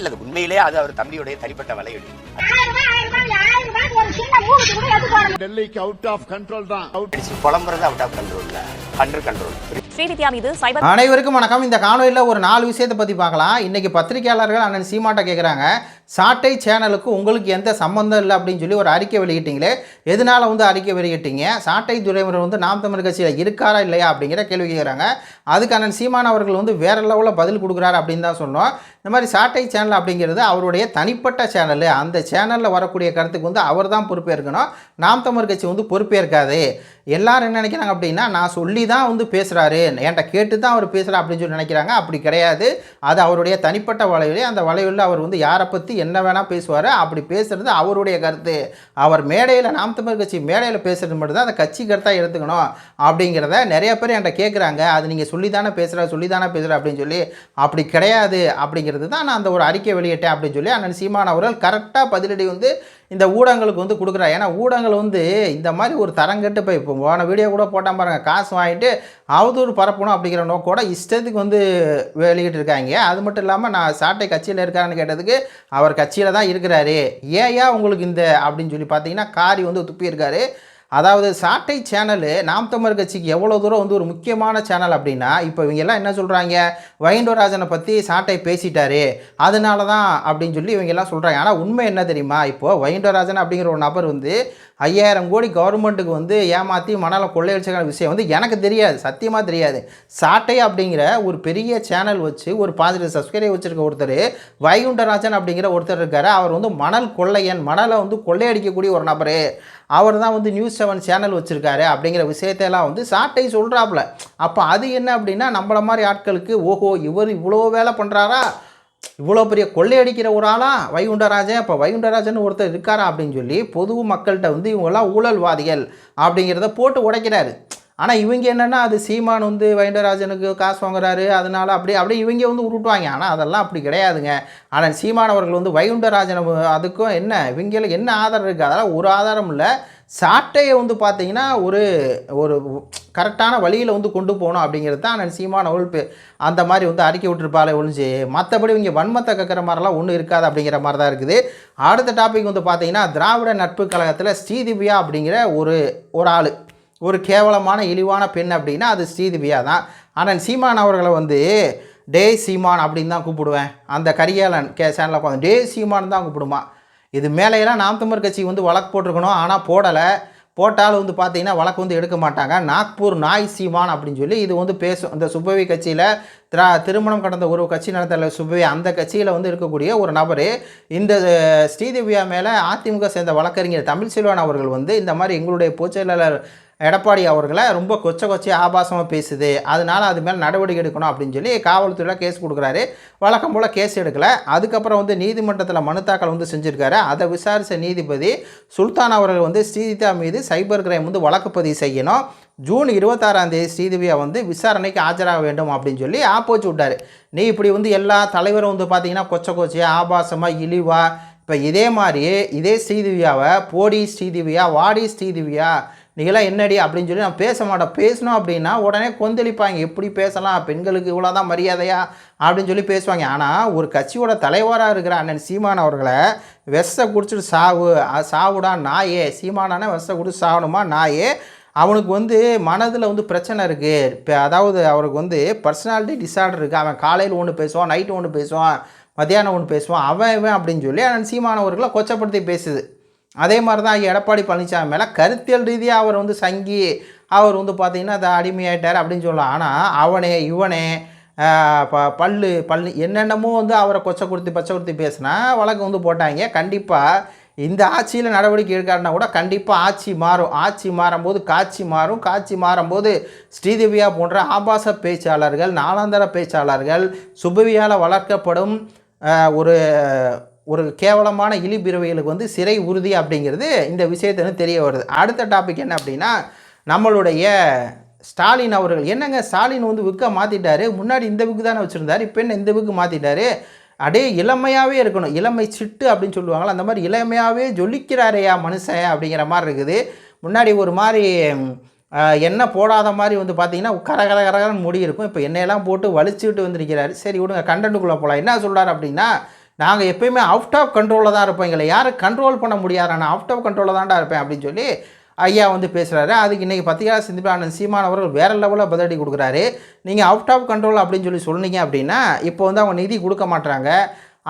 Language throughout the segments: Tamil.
இல்ல உண்மையிலே அது அவர் தம்பியுடைய தனிப்பட்ட வலையொலி. டெல்லிக்கு அவுட் ஆஃப் கண்ட்ரோல் தான். புலம்புறது அவுட் ஆஃப் கண்ட்ரோல் இல்ல, அண்டர் கண்ட்ரோல். ஸ்ரீவித்யா மீது சைபர். அனைவருக்கும் வணக்கம். இந்த காணொலியில் ஒரு 4 விஷயத்தை பற்றி பார்க்கலாம். இன்றைக்கி பத்திரிகையாளர்கள் அண்ணன் சீமாட்ட கேட்குறாங்க, சாட்டை சேனலுக்கு உங்களுக்கு எந்த சம்மந்தம் இல்லை அப்படின்னு சொல்லி ஒரு அறிக்கை வெளியிட்டீங்களே, எதனால் அறிக்கை வெளியிட்டீங்க? சாட்டை துரைமுருகன் நாம் தமிழர் கட்சியில் இருக்காரா இல்லையா அப்படிங்கிற கேள்வி கேட்குறாங்க. அதுக்கு அண்ணன் சீமான் அவர்கள் வேறு லெவலில் பதில் கொடுக்குறாரு அப்படின்னு தான் சொன்னோம். இந்த மாதிரி சாட்டை சேனல் அப்படிங்கிறது அவருடைய தனிப்பட்ட சேனல். அந்த சேனலில் வரக்கூடிய கருத்துக்கு அவர் தான் பொறுப்பேற்கணும். நாம் தமிழர் கட்சி பொறுப்பேற்காது. எல்லாரும் என்ன நினைக்கிறாங்க அப்படின்னா, நான் சொல்லி தான் பேசுகிறாரு, என்கிட்ட கேட்டு தான் அவர் பேசுகிறார் அப்படின்னு சொல்லி நினைக்கிறாங்க. அப்படி கிடையாது. அது அவருடைய தனிப்பட்ட வலைவலி. அந்த வலைவலில் அவர் யாரை பற்றி என்ன வேணால் பேசுவார். அப்படி பேசுகிறது அவருடைய கருத்து. அவர் மேடையில், நாம் தமிழர் கட்சி மேடையில் பேசுகிறது மட்டும்தான் அந்த கட்சி கருத்தாக எடுத்துக்கணும் அப்படிங்கிறத நிறைய பேர் என்கிட்ட கேட்குறாங்க. அது நீங்கள் சொல்லி தானே பேசுகிற அப்படின்னு சொல்லி. அப்படி கிடையாது அப்படிங்கிறது தான் நான் அந்த ஒரு அறிக்கை வெளியிட்டேன் அப்படின்னு சொல்லி அண்ணன் சீமான் அவர்கள் கரெக்டாக பதிலடி இந்த ஊடகங்களுக்கு கொடுக்குறா. ஏன்னா ஊடகங்கள் இந்த மாதிரி ஒரு தரங்கட்டு போய் இப்போ போன வீடியோ கூட போட்டால் பாருங்கள், காசு வாங்கிட்டு அவதூறு பரப்பணும் அப்படிங்கிற நோக்கோட இஷ்டத்துக்கு வெளியிட்டு இருக்காங்க. அது மட்டும் இல்லாமல் நான் சாட்டை கட்சியில் இருக்காருன்னு கேட்டதுக்கு அவர் கட்சியில் தான் இருக்கிறாரு, ஏன் உங்களுக்கு இந்த அப்படின்னு சொல்லி பார்த்தீங்கன்னா காரி துப்பி இருக்காரு. அதாவது சாட்டை சேனலு நாம் தமிழர் கட்சிக்கு எவ்வளோ தூரம் ஒரு முக்கியமான சேனல் அப்படின்னா, இப்போ இவங்கெல்லாம் என்ன சொல்கிறாங்க, வைண்டராஜனை பற்றி சாட்டை பேசிட்டாரு அதனால தான் அப்படின்னு சொல்லி இவங்கெல்லாம் சொல்கிறாங்க. ஆனால் உண்மை என்ன தெரியுமா? இப்போது வைண்டராஜன் அப்படிங்கிற ஒரு நபர் 5000 கோடி கவர்மெண்ட்டுக்கு ஏமாற்றி மணலை கொள்ளையடிச்சக்கான விஷயம் எனக்கு தெரியாது, சத்தியமாக தெரியாது. சாட்டை அப்படிங்கிற ஒரு பெரிய சேனல் வச்சு ஒரு பாசிட்டிவ் சப்ஸ்கிரைப் வச்சுருக்க ஒருத்தர் வைகுண்டராஜன் அப்படிங்கிற ஒருத்தர் இருக்கார். அவர் மணல் கொள்ளையன், மணலை கொள்ளையடிக்கக்கூடிய ஒரு நபர். அவர் தான் நியூஸ் 7 சேனல் வச்சுருக்காரு அப்படிங்கிற விஷயத்தையெல்லாம் சாட்டை சொல்கிறாப்புல. அப்போ அது என்ன அப்படின்னா, நம்மள மாதிரி ஆட்களுக்கு ஓஹோ இவர் இவ்வளோ வேலை பண்ணுறாரா, இவ்வளோ பெரிய கொள்ளையடிக்கிற ஒரு ஆளா வைகுண்டராஜன், இப்போ வைகுண்டராஜன் ஒருத்தர் இருக்காரா அப்படின்னு சொல்லி பொது மக்கள்கிட்ட இவங்கெல்லாம் ஊழல்வாதிகள் அப்படிங்கிறத போட்டு உடைக்கிறாரு. ஆனால் இவங்க என்னென்னா, அது சீமான் வைண்டராஜனுக்கு காசு வாங்குறாரு அதனால் அப்படியே இவங்க உருட்டுவாங்க. ஆனால் அதெல்லாம் அப்படி கிடையாதுங்க. ஆனால் சீமான் அவர்கள் வைகுண்டராஜன் அதுக்கும் என்ன இவங்களுக்கு என்ன ஆதாரம் இருக்குது? அதெல்லாம் ஒரு ஆதாரம் இல்லை. சாட்டையை பார்த்தீங்கன்னா ஒரு ஒரு கரெக்டான வழியில் கொண்டு போகணும் அப்படிங்கிறது தான் நான் சீமான் அவர்கள் அந்த மாதிரி அறிக்கை விட்டுருப்பாலே ஒழிஞ்சு, மற்றபடி இவங்க வன்மத்தை கக்கிற மாதிரிலாம் ஒன்றும் இருக்காது அப்படிங்கிற மாதிரி தான் இருக்குது. அடுத்த டாபிக் பார்த்தீங்கன்னா, திராவிட நட்பு கழகத்தில் ஸ்ரீதிவ்யா அப்படிங்கிற ஒரு ஆள், ஒரு கேவலமான இழிவான பெண் அப்படின்னா அது ஸ்ரீதிவ்யா தான். ஆனால் சீமான் அவர்களை டே சீமான் அப்படின்னு தான் கூப்பிடுவேன். அந்த கரியாளன் சேனலில் உட்காந்து டே சீமான் தான் கூப்பிடுமா. இது மேலேயெல்லாம் நாம் தமிழர் கட்சி வழக்கு போட்டிருக்கணும். ஆனால் போடலை. போட்டாலும் பார்த்தீங்கன்னா வழக்கு எடுக்க மாட்டாங்க. நாக்பூர் நாய் சீமான் அப்படின்னு சொல்லி இது பேசும். இந்த சுப்பவி கட்சியில் திருமணம் கடந்த ஒரு கட்சி நடத்தல சுப்பவி, அந்த கட்சியில் இருக்கக்கூடிய ஒரு நபர் இந்த ஸ்ரீதிவ்யா மேலே அதிமுக சேர்ந்த வழக்கறிஞர் தமிழ்செல்வன் அவர்கள் இந்த மாதிரி எங்களுடைய பொதுச்செயலாளர் எடப்பாடி அவர்களை ரொம்ப கொச்சை ஆபாசமாக பேசுது, அதனால் அது மேலே நடவடிக்கை எடுக்கணும் அப்படின்னு சொல்லி காவல்துறையில் கேஸ் கொடுக்குறாரு. வழக்கம் போல் கேஸ் எடுக்கலை. அதுக்கப்புறம் நீதிமன்றத்தில் மனு தாக்கல் செஞ்சுருக்காரு. அதை விசாரித்த நீதிபதி சுல்தான் அவர்கள் ஸ்ரீதிவ்யா மீது சைபர் கிரைம் வழக்கு பதிவு செய்யணும். ஜூன் 26ஆம் தேதி ஸ்ரீதிவ்யா விசாரணைக்கு ஆஜராக வேண்டும் அப்படின்னு சொல்லி ஆப்போச்சு விட்டார். நீ இப்படி எல்லா தலைவரும் பார்த்தீங்கன்னா கொச்சையாக ஆபாசமாக இழிவாக, இப்போ இதே மாதிரியே இதே ஸ்ரீதிவ்யாவை போடி ஸ்ரீதிவ்யா, வாடி ஸ்ரீதிவ்யா, நீங்களாம் என்னடி அப்படின்னு சொல்லி நான் பேச மாட்டேன். பேசணும் அப்படின்னா உடனே கொந்தளிப்பாங்க. எப்படி பேசலாம், பெண்களுக்கு இவ்வளோதான் மரியாதையா அப்படின்னு சொல்லி பேசுவாங்க. ஆனால் ஒரு கட்சியோட தலைவராக இருக்கிற அண்ணன் சீமான் அவர்களை விஷத்தை குடிச்சிட்டு சாவுடா நாயே, சீமானானே விஷத்தை குடிச்சு சாகணுமா நாயே, அவனுக்கு மனதில் பிரச்சனை இருக்குது. இப்போ அதாவது அவருக்கு பர்சனாலிட்டி டிஸார்டர் இருக்குது. அவன் காலையில் ஒன்று பேசுவான், நைட்டு ஒன்று பேசுவான், மத்தியானம் ஒன்று பேசுவான், அவன் அப்படின்னு சொல்லி அண்ணன் சீமான் அவர்களை கொச்சப்படுத்தி பேசுது. அதே மாதிரி தான் எடப்பாடி பழனிசாமி மேலே கருத்தியல் ரீதியாக அவர் சங்கி, அவர் பார்த்தீங்கன்னா அதை அடிமையாயிட்டார் அப்படின்னு சொல்லலாம். ஆனால் அவனே இவனே பல்லு என்னென்னமோ அவரை கொச்சை கொடுத்து பேசினா வழக்கு போட்டாங்க. கண்டிப்பாக இந்த ஆட்சியில் நடவடிக்கை எடுக்காருன்னா கூட கண்டிப்பாக ஆட்சி மாறும். ஆட்சி மாறும்போது காட்சி மாறும். காட்சி மாறும்போது ஸ்ரீதிவ்யா போன்ற ஆபாச பேச்சாளர்கள், நாளாந்தர பேச்சாளர்கள், சுபவியால் வளர்க்கப்படும் ஒரு கேவலமான இழிபிறவைகளுக்கு சிறை உறுதி அப்படிங்கிறது இந்த விஷயத்தை தெரிய வருது. அடுத்த டாபிக் என்ன அப்படின்னா, நம்மளுடைய ஸ்டாலின் அவர்கள் என்னங்க ஸ்டாலின் விற்க மாற்றிட்டாரு. முன்னாடி இந்த விக்கு தானே வச்சுருந்தார், இப்போ என்ன இந்த விக்கு மாற்றிட்டாரு. அடே இளமையாகவே இருக்கணும், இளமை சிட்டு அப்படின்னு சொல்லுவாங்களா, அந்த மாதிரி இளமையாகவே ஜொலிக்கிறாரையா மனுஷன் அப்படிங்கிற மாதிரி இருக்குது. முன்னாடி ஒரு மாதிரி எண்ணெய் போடாத மாதிரி பார்த்தீங்கன்னா கரகரன்னு முடி இருக்கும். இப்போ எண்ணெயெல்லாம் போட்டு வலிச்சுட்டு வந்திருக்கிறாரு. சரி விடுங்க, கண்டென்ட்டுக்குள்ளே போகலாம். என்ன சொல்கிறார் அப்படின்னா, நாங்கள் எப்பயுமே அவுட் ஆஃப் கண்ட்ரோலில் தான் இருப்போம், எங்களை யாரும் கண்ட்ரோல் பண்ண முடியாது, நான் அவுட் ஆஃப் கண்ட்ரோலில் தான்டா இருப்பேன் அப்படின்னு சொல்லி ஐயா வந்து பேசுகிறாரு. அதுக்கு இன்றைக்கி பத்திரிகையாளர் சந்திப்பில் அண்ணன் சீமான் அவர்கள் வேறு லெவலில் பதிலடி கொடுக்குறாரு. நீங்கள் அவுட் ஆஃப் கண்ட்ரோல் அப்படின்னு சொல்லி சொன்னீங்க அப்படின்னா இப்போ வந்து அவங்க நிதி கொடுக்க மாட்டுறாங்க,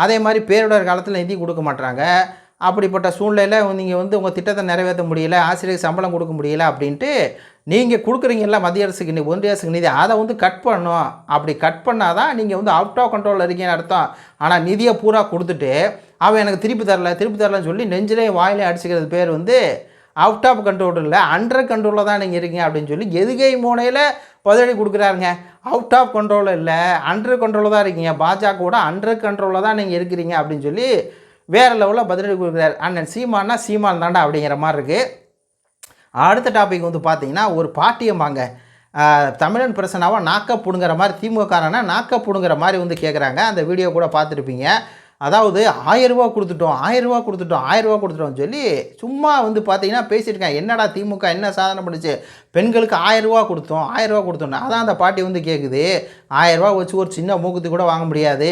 அதே மாதிரி பேரிடர் காலத்தில் நிதி கொடுக்க மாட்டுறாங்க, அப்படிப்பட்ட சூழ்நிலையில் நீங்கள் வந்து உங்கள் திட்டத்தை நிறைவேற்ற முடியல, ஆசிரியருக்கு சம்பளம் கொடுக்க முடியல அப்படின்ட்டு நீங்கள் கொடுக்குறீங்கல்ல மத்திய அரசுக்கு ஒன்றிய அரசுக்கு நிதி, அதை வந்து கட் பண்ணணும். அப்படி கட் பண்ணால் தான் நீங்கள் வந்து அவுட் ஆஃப் கண்ட்ரோலில் இருக்கீங்கன்னு அர்த்தம். ஆனால் நிதியை பூரா கொடுத்துட்டு அவன் எனக்கு திருப்பி தரலன்னு சொல்லி நெஞ்சிலே வாயிலே அடிச்சுக்கிறது பேர் வந்து அவுட் ஆஃப் கண்ட்ரோல் இல்லை, அண்டர் கண்ட்ரோலில் தான் நீங்கள் இருக்கீங்க அப்படின்னு சொல்லி எதுகை மூனையில் பதிலடி கொடுக்குறாருங்க. அவுட் ஆஃப் கண்ட்ரோலில் இல்லை, அண்டர் கண்ட்ரோலில் தான் இருக்கீங்க, பாஜக கூட அண்டர் கண்ட்ரோலில் தான் நீங்கள் இருக்கிறீங்க அப்படின்னு சொல்லி வேறு லெவலில் பதிலடி கொடுக்குறாரு. அண்ணன் சீமானா சீமான் தாண்டா அப்படிங்கிற மாதிரி இருக்குது. அடுத்த டாபிக் வந்து பார்த்தீங்கன்னா ஒரு பாட்டியம்பாங்க தமிழன் பிரச்சனாவாக நாக்க புடுங்கிற மாதிரி, திமுககாரனா நாக்க புடுங்கிற மாதிரி வந்து கேட்குறாங்க. அந்த வீடியோ கூட பார்த்துருப்பீங்க. அதாவது 1000 ரூபா கொடுத்துட்டோம் சொல்லி சும்மா வந்து பார்த்தீங்கன்னா பேசியிருக்கேன். என்னடா திமுக என்ன சாதனை பண்ணுச்சு, பெண்களுக்கு 1000 ரூபா கொடுத்தோம். அதான் அந்த பாட்டி வந்து கேட்குது, 1000 ரூபா வச்சு ஒரு சின்ன மூக்குத்தி கூட வாங்க முடியாது,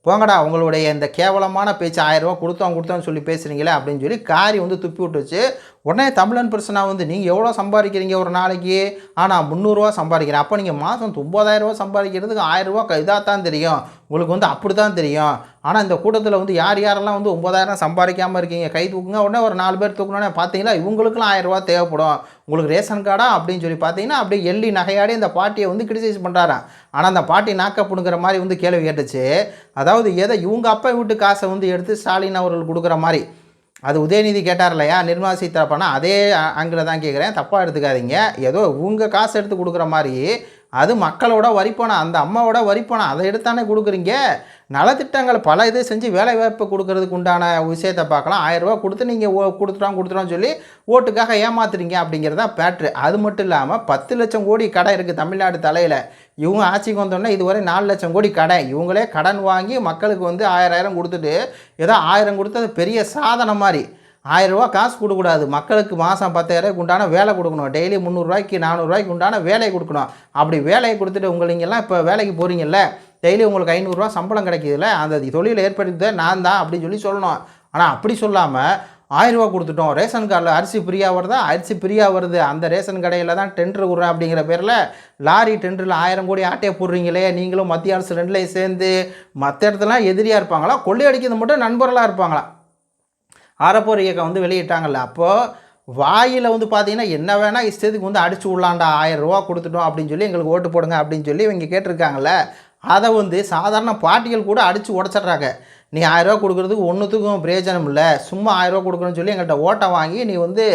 போங்கடா உங்களுடைய இந்த கேவலமான பேச்சு 1000 ரூபா கொடுத்தோம்னு சொல்லி பேசுகிறீங்களே அப்படின்னு சொல்லி காரி வந்து துப்பி விட்டுச்சு. உடனே தமிழன் பிரச்சனை வந்து நீங்கள் எவ்வளோ சம்பாதிக்கிறீங்க ஒரு நாளைக்கு, ஆனால் 300 ரூபா சம்பாதிக்கிறேன், அப்போ நீங்கள் மாதம் 9000 ரூபா சம்பாதிக்கிறதுக்கு 1000 ரூபா இதாக தான் தெரியும், உங்களுக்கு வந்து அப்படி தான் தெரியும். ஆனால் இந்த கூட்டத்தில் வந்து யாரெல்லாம் வந்து 9000 சம்பாதிக்காமல் இருக்கீங்க கை தூக்குங்க. உடனே ஒரு 4 பேர் தூக்கணுன்னே பார்த்தீங்களா இவங்களுக்குலாம் 1000 ரூபா தேவைப்படும், உங்களுக்கு ரேஷன் கார்டா அப்படின்னு சொல்லி பார்த்தீங்கன்னா அப்படியே எள்ளி நகையாடி இந்த பாட்டியை வந்து கிரிட்டிசைஸ் பண்ணுறாராம். ஆனால் அந்த பாட்டி நாக்கப்படுங்கிற மாதிரி வந்து கேள்வி கேட்டுச்சு. அதாவது எதை இவங்க அப்பா வீட்டு காசை வந்து எடுத்து ஸ்டாலின் அவர்கள் கொடுக்குற மாதிரி, அது உதயநிதி கேட்டார் இல்லையா நிர்மலா சீதாராமன், அதே அங்கில் தான் கேட்குறேன், தப்பாக எடுத்துக்காதீங்க. ஏதோ உங்கள் காசு எடுத்து கொடுக்குற மாதிரி, அது மக்களோட வரிப்பணம், அந்த அம்மாவோட வரிப்பணம், அதை எடுத்தானே கொடுக்குறீங்க. நலத்திட்டங்கள் பல இது செஞ்சு வேலை வாய்ப்பு கொடுக்கறதுக்கு உண்டான விஷயத்தை பார்க்கலாம். 1000 ரூபா கொடுத்து நீங்கள் கொடுத்துட்டோம் சொல்லி ஓட்டுக்காக ஏமாத்துறீங்க அப்படிங்கிறதா பேட்ரு. அது மட்டும் இல்லாமல் 10 லட்சம் கோடி கடை இருக்குது தமிழ்நாடு தலையில். இவங்க ஆட்சிக்கு வந்தோடனே இதுவரை 4 லட்சம் கோடி கடன், இவங்களே கடன் வாங்கி மக்களுக்கு வந்து 1000 கொடுத்துட்டு ஏதோ 1000 கொடுத்தது பெரிய சாதனை மாதிரி. 1000 ரூபா காசு கொடுக்கூடாது, மக்களுக்கு மாதம் 10,000 உண்டான வேலை கொடுக்கணும், டெய்லி 300 ரூபாய்க்கு 400 ரூபாய்க்கு உண்டான வேலை கொடுக்கணும். அப்படி வேலையை கொடுத்துட்டு உங்களுங்கெல்லாம் இப்போ வேலைக்கு போகிறீங்கல்ல, டெய்லி உங்களுக்கு 500 ரூபா சம்பளம் கிடைக்கிதுல்ல, அந்த தொழிலை ஏற்படுத்த நான் தான் அப்படின்னு சொல்லணும். ஆனால் அப்படி சொல்லாமல் 1000 ரூபா கொடுத்துட்டோம், ரேஷன் கார்டில் அரிசி ஃப்ரீயாக வருது, அந்த ரேஷன் கடையில் தான் டெண்டர் விட்றேன் அப்படிங்கிற பேரில் லாரி டெண்டரில் 1000 கோடி ஆட்டையை போடுறீங்களே, நீங்களும் மத்திய அரசு ரெண்டுலையும் சேர்ந்து. மற்ற இடத்துலாம் எதிரியாக இருப்பாங்களா, கொள்ளையடிக்கிறது மட்டும் நண்பர்களாக இருப்பாங்களா. அறப்போர் இயக்கம் வந்து வெளியிட்டாங்கல்ல, அப்போது வாயில் வந்து பார்த்தீங்கன்னா என்ன வேணால் இஷ்டத்துக்கு வந்து அடிச்சு விடலாண்டா, 1000 ரூபா கொடுத்துட்டோம் அப்படின்னு சொல்லி எங்களுக்கு ஓட்டு போடுங்க அப்படின்னு சொல்லி இவங்க கேட்டிருக்காங்கல்ல, அதை வந்து சாதாரண பார்ட்டிகள் கூட அடித்து உடச்சிட்றாங்க. நீ 1000 ரூபா கொடுக்குறதுக்கு ஒன்றுத்துக்கும் பிரயோஜனம் இல்லை, சும்மா 1000 ரூபா கொடுக்கணும்னு சொல்லி எங்கள்கிட்ட ஓட்டை வாங்கி நீ வந்து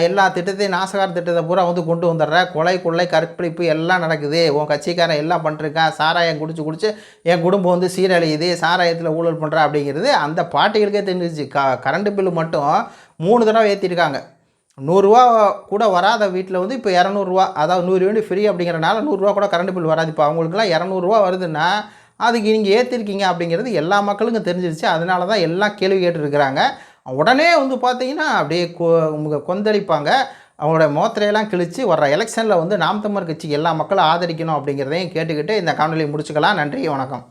எல்லா திட்டத்தையும் நாசகார திட்டத்தை பூரா வந்து கொண்டு வந்துடுற, கொள்ளை கற்பழிப்பு எல்லாம் நடக்குது, உன் கட்சிக்காரன் எல்லாம் பண்ணிருக்கான், சாராயம் குடிச்சு என் குடும்பம் வந்து சீரழியுது, சாராயத்தில் ஊழல் பண்ணுற அப்படிங்கிறது அந்த பாட்டிகளுக்கே தெரிஞ்சிச்சு. கரண்ட் பில்லு மட்டும் 3 தடவை ஏற்றிருக்காங்க. 100 ரூபா கூட வராத வீட்டில் வந்து இப்போ 200 ரூபா, அதாவது 100 யூனிட் ஃப்ரீ அப்படிங்கிறனால 100 ரூபா கூட கரண்ட் பில் வராது. இப்போ அவங்களுக்குலாம் 200 ரூபா வருதுன்னா அதுக்கு நீங்கள் ஏற்றிருக்கீங்க அப்படிங்கிறது எல்லா மக்களுக்கும் தெரிஞ்சிருச்சு. அதனால தான் எல்லாம் கேள்வி கேட்டுருக்குறாங்க. உடனே வந்து பார்த்தீங்கன்னா அப்படியே கொந்தளிப்பாங்க, அவங்களோட மோத்திரையெல்லாம் கிழித்து வர்ற எலெக்ஷனில் வந்து நாம் தமிழர் கட்சிக்கு எல்லா மக்களும் ஆதரிக்கணும் அப்படிங்கிறதையும் கேட்டுக்கிட்டு இந்த காணொலியை முடிச்சுக்கலாம். நன்றி, வணக்கம்.